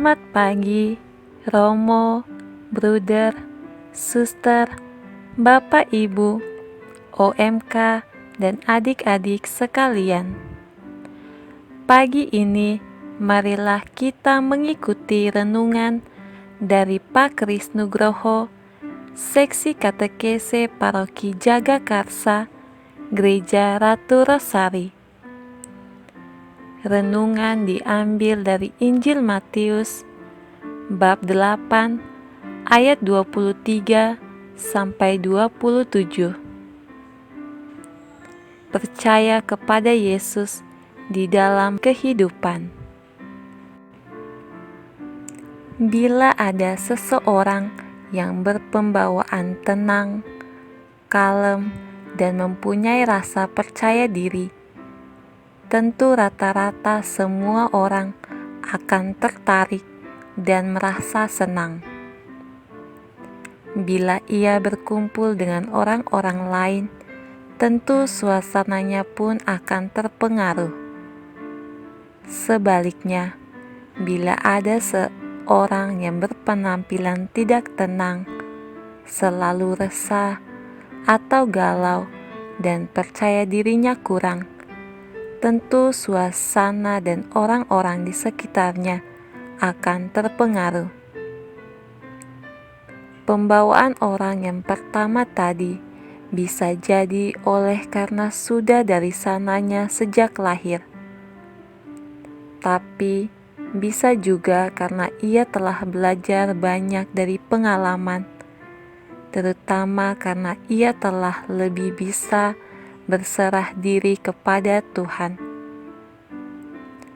Selamat pagi, Romo, Bruder, Suster, Bapak Ibu, OMK, dan adik-adik sekalian. Pagi ini, marilah kita mengikuti renungan dari Pak Kris Nugroho, Seksi Katekese Paroki Jagakarsa, Gereja Ratu Rosari. Renungan diambil dari Injil Matius bab 8 ayat 23 sampai 27. Percaya kepada Yesus di dalam kehidupan. Bila ada seseorang yang berpembawaan tenang, kalem, dan mempunyai rasa percaya diri, tentu rata-rata semua orang akan tertarik dan merasa senang. Bila ia berkumpul dengan orang-orang lain, tentu suasananya pun akan terpengaruh. Sebaliknya, bila ada seorang yang berpenampilan tidak tenang, selalu resah atau galau, dan percaya dirinya kurang, tentu suasana dan orang-orang di sekitarnya akan terpengaruh. Pembawaan orang yang pertama tadi bisa jadi oleh karena sudah dari sananya sejak lahir, tapi bisa juga karena ia telah belajar banyak dari pengalaman, terutama karena ia telah lebih bisa berserah diri kepada Tuhan.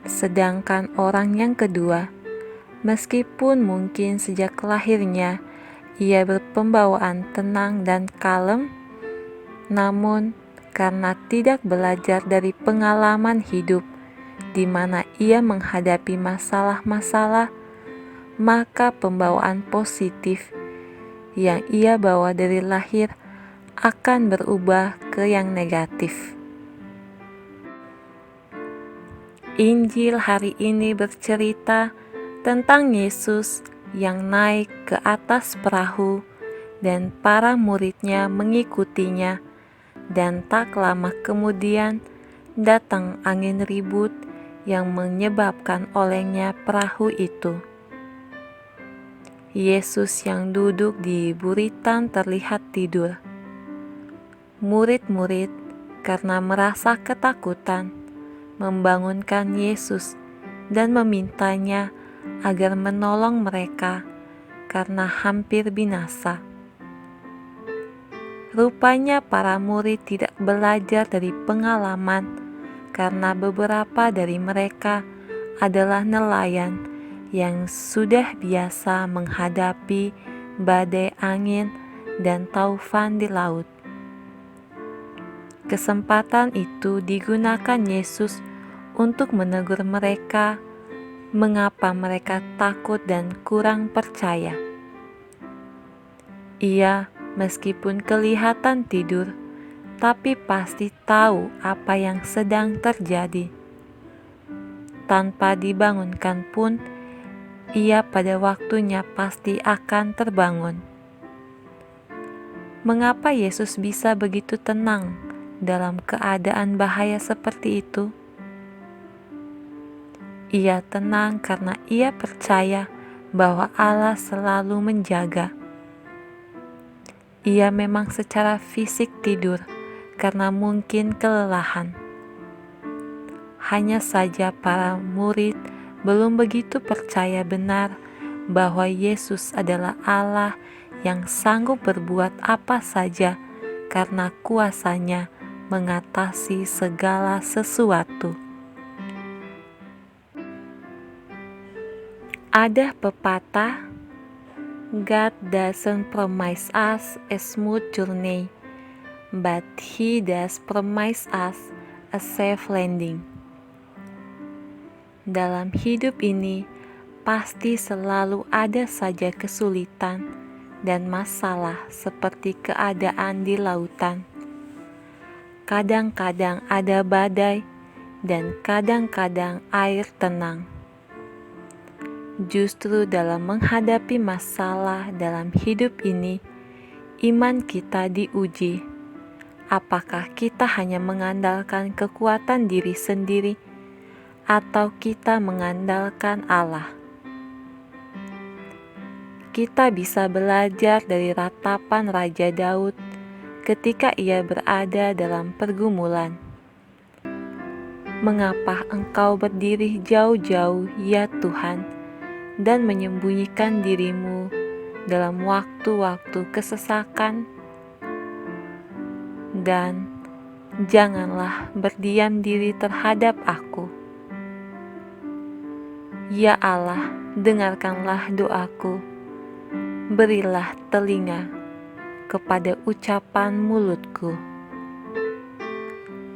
Sedangkan orang yang kedua, meskipun mungkin sejak lahirnya ia berpembawaan tenang dan kalem, namun karena tidak belajar dari pengalaman hidup di mana ia menghadapi masalah-masalah, maka pembawaan positif yang ia bawa dari lahir akan berubah ke yang negatif. Injil hari ini bercerita tentang Yesus yang naik ke atas perahu dan para muridnya mengikutinya, dan tak lama kemudian datang angin ribut yang menyebabkan olengnya perahu itu. Yesus yang duduk di buritan terlihat tidur. Murid-murid karena merasa ketakutan membangunkan Yesus dan memintanya agar menolong mereka karena hampir binasa. Rupanya para murid tidak belajar dari pengalaman karena beberapa dari mereka adalah nelayan yang sudah biasa menghadapi badai angin dan taufan di laut. Kesempatan itu digunakan Yesus untuk menegur mereka mengapa mereka takut dan kurang percaya. Ia meskipun kelihatan tidur, tapi pasti tahu apa yang sedang terjadi. Tanpa dibangunkan pun, ia pada waktunya pasti akan terbangun. Mengapa Yesus bisa begitu tenang dalam keadaan bahaya seperti itu? Ia tenang karena ia percaya bahwa Allah selalu menjaga. Ia memang secara fisik tidur karena mungkin kelelahan. Hanya saja para murid belum begitu percaya benar bahwa Yesus adalah Allah yang sanggup berbuat apa saja karena kuasanya mengatasi segala sesuatu. Ada pepatah, God doesn't promise us a smooth journey, but He does promise us a safe landing. Dalam hidup ini, pasti selalu ada saja kesulitan dan masalah seperti keadaan di lautan. Kadang-kadang ada badai dan kadang-kadang air tenang. Justru dalam menghadapi masalah dalam hidup ini, iman kita diuji. Apakah kita hanya mengandalkan kekuatan diri sendiri, atau kita mengandalkan Allah? Kita bisa belajar dari ratapan Raja Daud ketika ia berada dalam pergumulan. Mengapa engkau berdiri jauh-jauh, ya Tuhan, dan menyembunyikan dirimu dalam waktu-waktu kesesakan? Dan janganlah berdiam diri terhadap aku. Ya Allah, dengarkanlah doaku. Berilah telinga kepada ucapan mulutku.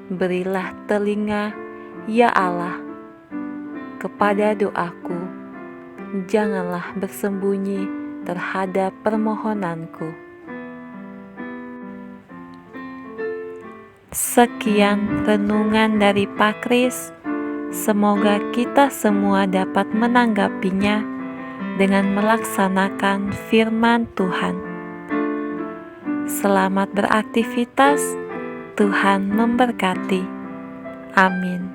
Berilah telinga, ya Allah, kepada doaku. Janganlah bersembunyi terhadap permohonanku. Sekian renungan dari Pak Kris. Semoga kita semua dapat menanggapinya dengan melaksanakan firman Tuhan. Selamat beraktivitas, Tuhan memberkati. Amin.